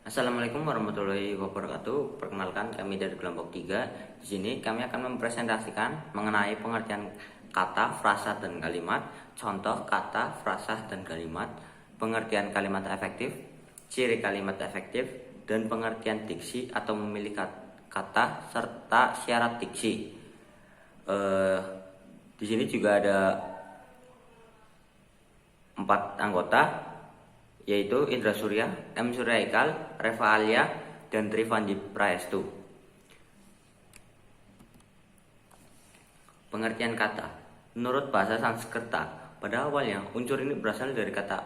Assalamualaikum warahmatullahi wabarakatuh. Perkenalkan, kami dari kelompok 3. Di sini kami akan mempresentasikan mengenai pengertian kata, frasa, dan kalimat, contoh kata, frasa, dan kalimat, pengertian kalimat efektif, ciri kalimat efektif, dan pengertian diksi atau memilih kata serta syarat diksi. Di sini juga ada 4 anggota, yaitu Indra Surya, M. Surya Ikal, Reva Alia, dan Trivandi Praestu. Pengertian kata. Menurut bahasa Sanskerta, pada awalnya unsur ini berasal dari kata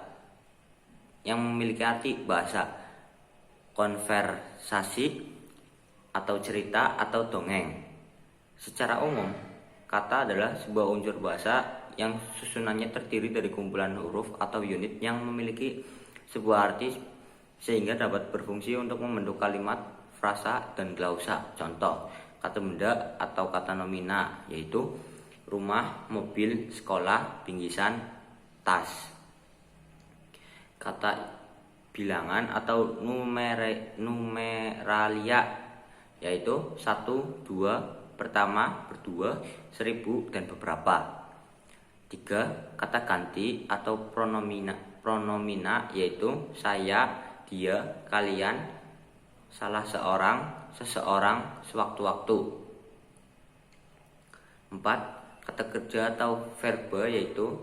yang memiliki arti bahasa, konversasi, atau cerita, atau dongeng. Secara umum, kata adalah sebuah unsur bahasa yang susunannya terdiri dari kumpulan huruf atau unit yang memiliki sebuah arti sehingga dapat berfungsi untuk membentuk kalimat, frasa, dan klausa. Contoh, kata benda atau kata nomina, yaitu rumah, mobil, sekolah, bingkisan, tas. Kata bilangan atau numeralia, yaitu 1, 2, pertama, berdua, 1000, dan beberapa. 3. Kata ganti atau pronomina, yaitu saya, dia, kalian, salah seorang, seseorang, sewaktu-waktu. 4. Kata kerja atau verba, yaitu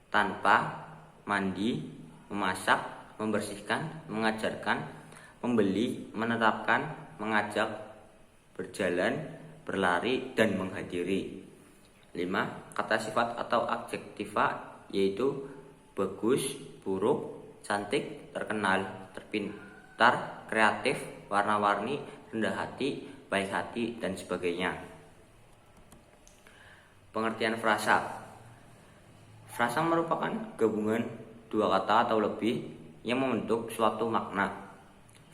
tanpa, mandi, memasak, membersihkan, mengajarkan, membeli, menetapkan, mengajak, berjalan, berlari, dan menghadiri. 5. Kata sifat atau adjektiva, yaitu bagus, buruk, cantik, terkenal, terpintar, kreatif, warna-warni, rendah hati, baik hati, dan sebagainya. Pengertian frasa. Frasa merupakan gabungan dua kata atau lebih yang membentuk suatu makna.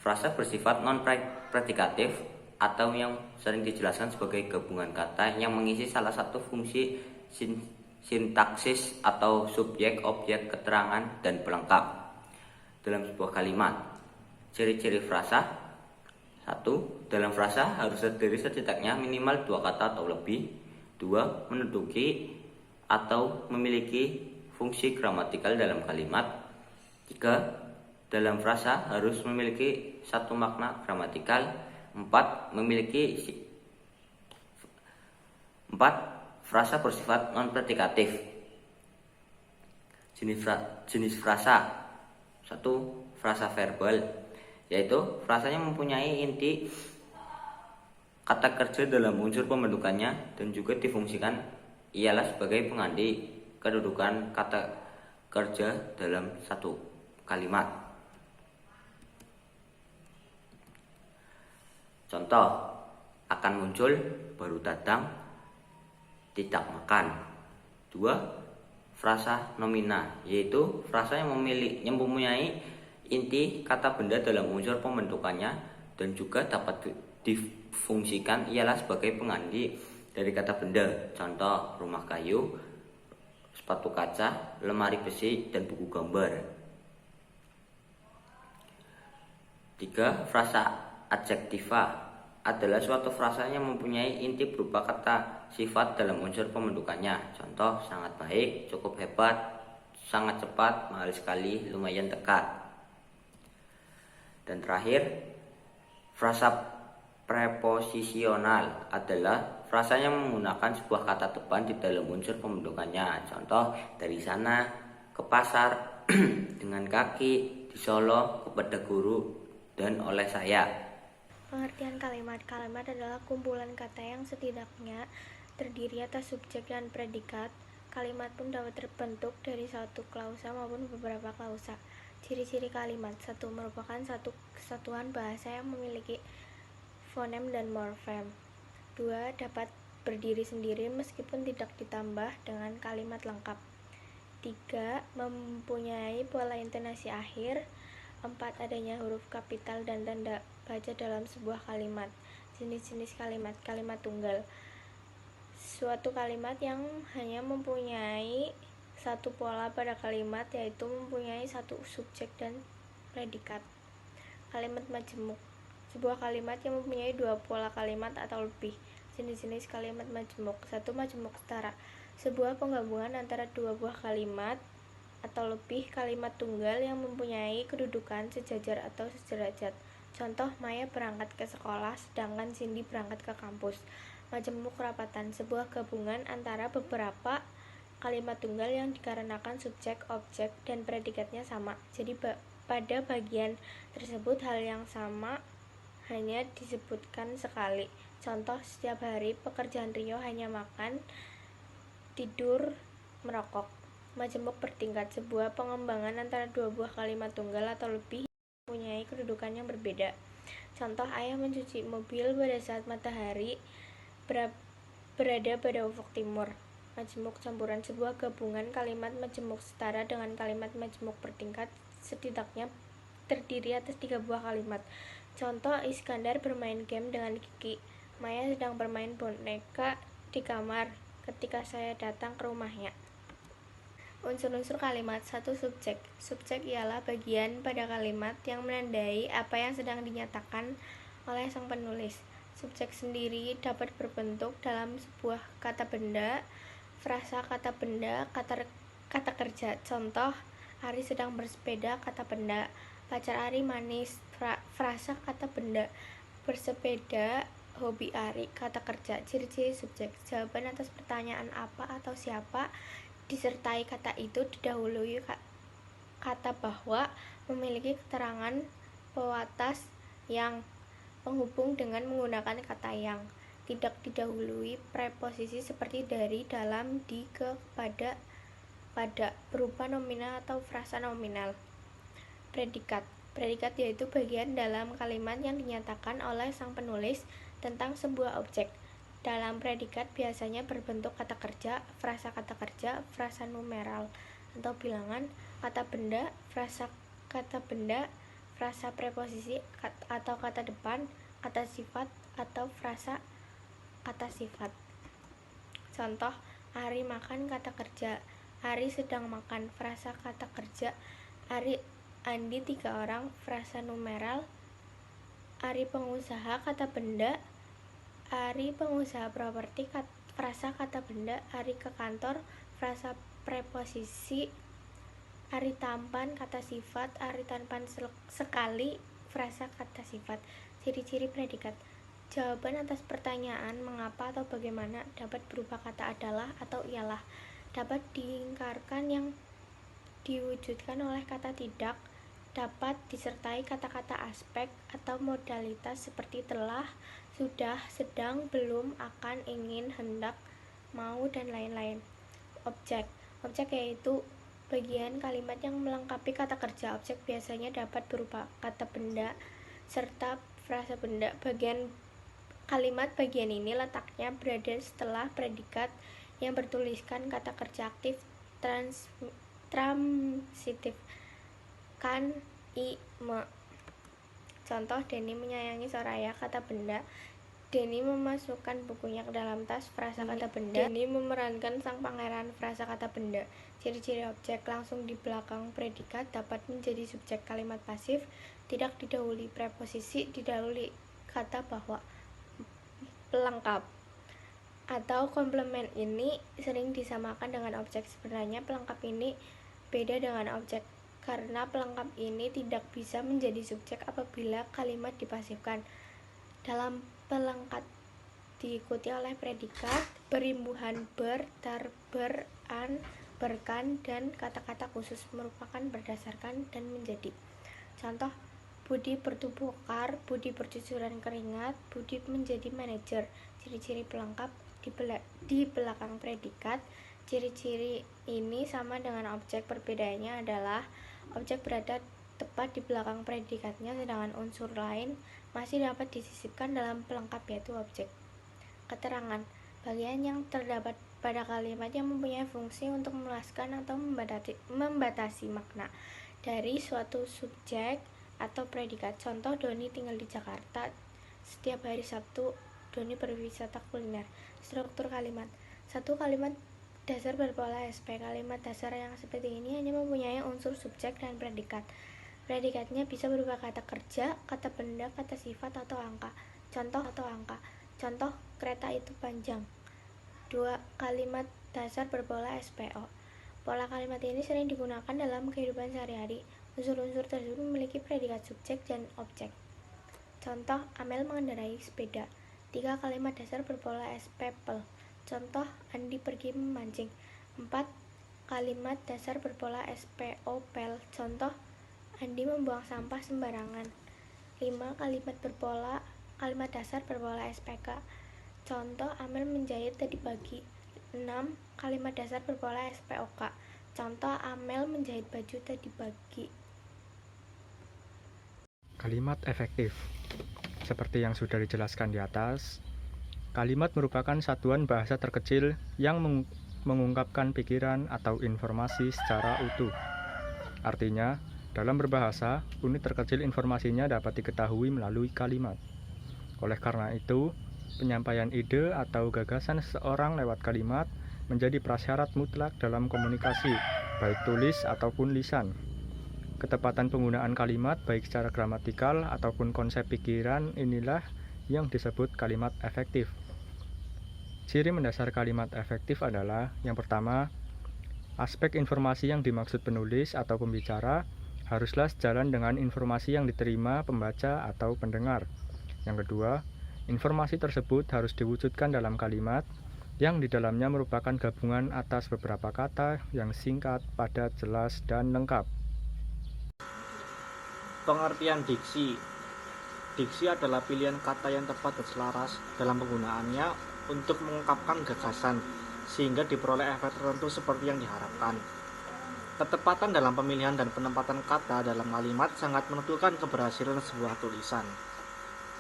Frasa bersifat non-predikatif atau yang sering dijelaskan sebagai gabungan kata yang mengisi salah satu fungsi sintaksis atau subjek, objek, keterangan, dan pelengkap dalam sebuah kalimat. Ciri-ciri frasa. 1. Dalam frasa harus terdiri setidaknya minimal 2 kata atau lebih. 2. Menduduki atau memiliki fungsi gramatikal dalam kalimat. 3. Dalam frasa harus memiliki satu makna gramatikal. 4. Frasa bersifat non-predikatif. Jenis frasa. 1. Frasa verbal, yaitu frasanya mempunyai inti kata kerja dalam unsur pembentukannya dan juga difungsikan ialah sebagai pengganti kedudukan kata kerja dalam satu kalimat. Contoh, akan muncul, baru datang, tidak makan. 2. Frasa nomina, yaitu frasa yang mempunyai inti kata benda dalam unsur pembentukannya dan juga dapat difungsikan ialah sebagai pengganti dari kata benda. Contoh, rumah kayu, sepatu kaca, lemari besi, dan buku gambar. 3. Frasa adjektiva adalah suatu frasa yang mempunyai inti berupa kata sifat dalam unsur pembentukannya. Contoh, sangat baik, cukup hebat, sangat cepat, mahal sekali, lumayan dekat. Dan terakhir, frasa preposisional adalah frasa yang menggunakan sebuah kata depan di dalam unsur pembentukannya. Contoh, dari sana ke pasar, dengan kaki, di Solo, kepada guru, dan oleh saya. Pengertian kalimat. Kalimat adalah kumpulan kata yang setidaknya terdiri atas subjek dan predikat. Kalimat pun dapat terbentuk dari satu klausa maupun beberapa klausa. Ciri-ciri kalimat. 1. Merupakan satu kesatuan bahasa yang memiliki fonem dan morfem. 2. Dapat berdiri sendiri meskipun tidak ditambah dengan kalimat lengkap. 3. Mempunyai pola intonasi akhir. 4. Adanya huruf kapital dan tanda baca dalam sebuah kalimat. Jenis-jenis kalimat. Kalimat tunggal, suatu kalimat yang hanya mempunyai satu pola pada kalimat, yaitu mempunyai satu subjek dan predikat. Kalimat majemuk. Sebuah kalimat yang mempunyai dua pola kalimat atau lebih. Jenis-jenis kalimat majemuk. 1. Majemuk setara. Sebuah penggabungan antara dua buah kalimat atau lebih kalimat tunggal yang mempunyai kedudukan sejajar atau sederajat. Contoh, Maya berangkat ke sekolah sedangkan Cindy berangkat ke kampus. Majemuk rapatan. Sebuah gabungan antara beberapa kalimat tunggal yang dikarenakan subjek, objek, dan predikatnya sama. Jadi pada bagian tersebut hal yang sama hanya disebutkan sekali. Contoh, setiap hari pekerjaan Rio hanya makan, tidur, merokok. Majemuk bertingkat. Sebuah pengembangan antara dua buah kalimat tunggal atau lebih mempunyai kedudukan yang berbeda. Contoh, ayah mencuci mobil pada saat matahari berada pada ufuk timur. Majemuk campuran. Sebuah gabungan kalimat majemuk setara dengan kalimat majemuk bertingkat setidaknya terdiri atas 3 buah kalimat. Contoh, Iskandar bermain game dengan Kiki. Maya sedang bermain boneka di kamar ketika saya datang ke rumahnya. Unsur-unsur kalimat. 1. Subjek. Subjek ialah bagian pada kalimat yang menandai apa yang sedang dinyatakan oleh sang penulis. Subjek sendiri dapat berbentuk dalam sebuah kata benda, frasa kata benda, kata kerja. Contoh, Ari sedang bersepeda, kata benda. Pacar Ari manis, frasa kata benda. Bersepeda, hobi Ari, kata kerja. Ciri-ciri subjek. Jawaban atas pertanyaan apa atau siapa disertai kata itu didahului kata bahwa memiliki keterangan pewatas yang. Penghubung dengan menggunakan kata yang. Tidak didahului preposisi seperti dari, dalam, di, ke, pada, berupa nominal atau frasa nominal. Predikat. Predikat yaitu bagian dalam kalimat yang dinyatakan oleh sang penulis tentang sebuah objek. Dalam predikat biasanya berbentuk kata kerja, frasa numeral atau bilangan, kata benda, frasa kata benda, frasa preposisi atau kata depan, kata sifat atau frasa kata sifat. Contoh, Ari makan, kata kerja. Ari sedang makan, frasa kata kerja. Andi 3 orang, frasa numeral. Ari pengusaha, kata benda. Ari pengusaha properti, frasa kata benda. Ari ke kantor, frasa preposisi. Ari tampan, kata sifat. Ari tampan sekali, frasa kata sifat. Ciri-ciri predikat. Jawaban atas pertanyaan mengapa atau bagaimana dapat berupa kata adalah atau ialah. Dapat diingkarkan yang diwujudkan oleh kata tidak. Dapat disertai kata-kata aspek atau modalitas seperti telah, sudah, sedang, belum, akan, ingin, hendak, mau, dan lain-lain. Objek. Objek yaitu bagian kalimat yang melengkapi kata kerja. Objek biasanya dapat berupa kata benda serta frasa benda. Kalimat bagian ini letaknya berada setelah predikat yang bertuliskan kata kerja aktif transitif. Kan, me. Contoh, Denny menyayangi Soraya, kata benda. Denny memasukkan bukunya ke dalam tas, frasa kata benda. Denny memerankan sang pangeran, frasa kata benda. Ciri-ciri objek. Langsung di belakang predikat dapat menjadi subjek kalimat pasif, tidak didahului preposisi, didahului kata bahwa. Pelengkap atau komplement ini sering disamakan dengan objek. Sebenarnya pelengkap ini beda dengan objek karena pelengkap ini tidak bisa menjadi subjek apabila kalimat dipasifkan. Dalam pelengkap diikuti oleh predikat, berimbuhan ber, tar, ber, an, berkan, dan kata-kata khusus merupakan berdasarkan dan menjadi. Contoh, Budi bertubuh kekar, Budi bercucuran keringat, Budi menjadi manajer. Ciri-ciri pelengkap di belakang predikat. Ciri-ciri ini sama dengan objek, perbedaannya adalah objek berada tepat di belakang predikatnya, sedangkan unsur lain masih dapat disisipkan dalam pelengkap yaitu objek. Keterangan. Bagian yang terdapat pada kalimat yang mempunyai fungsi untuk meluaskan atau membatasi makna dari suatu subjek atau predikat. Contoh, Doni tinggal di Jakarta. Setiap hari Sabtu, Doni berwisata kuliner. Struktur kalimat. 1. Kalimat dasar berpola SP. Kalimat dasar yang seperti ini hanya mempunyai unsur subjek dan predikat. Predikatnya bisa berupa kata kerja, kata benda, kata sifat, atau angka. Contoh, kereta itu panjang. 2. Kalimat dasar berpola SPO. Pola kalimat ini sering digunakan dalam kehidupan sehari-hari. Unsur-unsur tersebut memiliki predikat subjek dan objek. Contoh, Amel mengendarai sepeda. 3. Kalimat dasar berpola SPPL. Contoh, Andi pergi memancing. 4. Kalimat dasar berpola SPOPL. Contoh, Andi membuang sampah sembarangan. 5. Kalimat dasar berpola SPK. Contoh, Amel menjahit tadi pagi. 6. Kalimat dasar berpola SPOK. Contoh, Amel menjahit baju tadi pagi. Kalimat efektif. Seperti yang sudah dijelaskan di atas, kalimat merupakan satuan bahasa terkecil yang mengungkapkan pikiran atau informasi secara utuh. Artinya, dalam berbahasa, unit terkecil informasinya dapat diketahui melalui kalimat. Oleh karena itu, penyampaian ide atau gagasan seseorang lewat kalimat menjadi prasyarat mutlak dalam komunikasi, baik tulis ataupun lisan. Ketepatan penggunaan kalimat baik secara gramatikal ataupun konsep pikiran inilah yang disebut kalimat efektif. Ciri mendasar kalimat efektif adalah yang pertama, aspek informasi yang dimaksud penulis atau pembicara haruslah sejalan dengan informasi yang diterima pembaca atau pendengar. Yang kedua, informasi tersebut harus diwujudkan dalam kalimat yang di dalamnya merupakan gabungan atas beberapa kata yang singkat, padat, jelas, dan lengkap. Pengertian diksi. Diksi adalah pilihan kata yang tepat dan selaras dalam penggunaannya untuk mengungkapkan gagasan sehingga diperoleh efek tertentu seperti yang diharapkan. Ketepatan dalam pemilihan dan penempatan kata dalam kalimat sangat menentukan keberhasilan sebuah tulisan.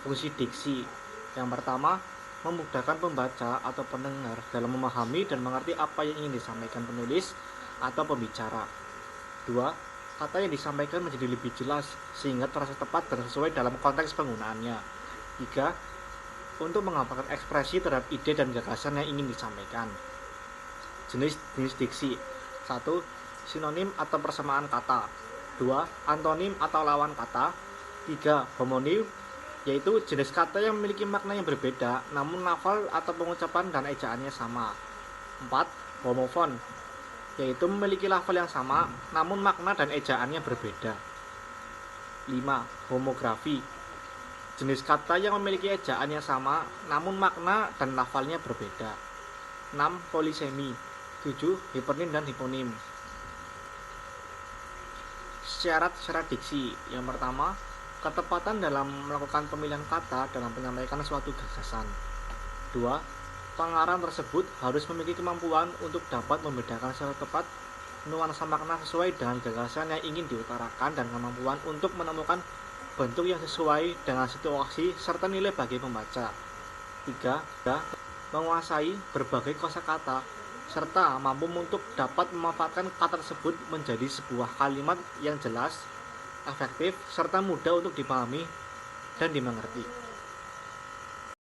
Fungsi diksi. Yang pertama, memudahkan pembaca atau pendengar dalam memahami dan mengerti apa yang ingin disampaikan penulis atau pembicara. 2. Kata yang disampaikan menjadi lebih jelas sehingga terasa tepat dan sesuai dalam konteks penggunaannya. 3. Untuk mengabarkan ekspresi terhadap ide dan gagasan yang ingin disampaikan. Jenis diksi. 1. Sinonim atau persamaan kata. 2. Antonim atau lawan kata. 3. Homonim, yaitu jenis kata yang memiliki makna yang berbeda namun lafal atau pengucapan dan ejaannya sama. 4. Homofon, yaitu memiliki lafal yang sama namun makna dan ejaannya berbeda. 5. Homografi, jenis kata yang memiliki ejaan yang sama namun makna dan lafalnya berbeda. 6. Polisemi. 7. Hipernim dan hiponim. Syarat-syarat diksi. Yang pertama, ketepatan dalam melakukan pemilihan kata dalam menyampaikan suatu gagasan. 2. Pengarang tersebut harus memiliki kemampuan untuk dapat membedakan secara tepat nuansa makna sesuai dengan gagasan yang ingin diutarakan dan kemampuan untuk menemukan bentuk yang sesuai dengan situasi serta nilai bagi pembaca. 3. Menguasai berbagai kosakata serta mampu untuk dapat memanfaatkan kata tersebut menjadi sebuah kalimat yang jelas, efektif, serta mudah untuk dipahami dan dimengerti.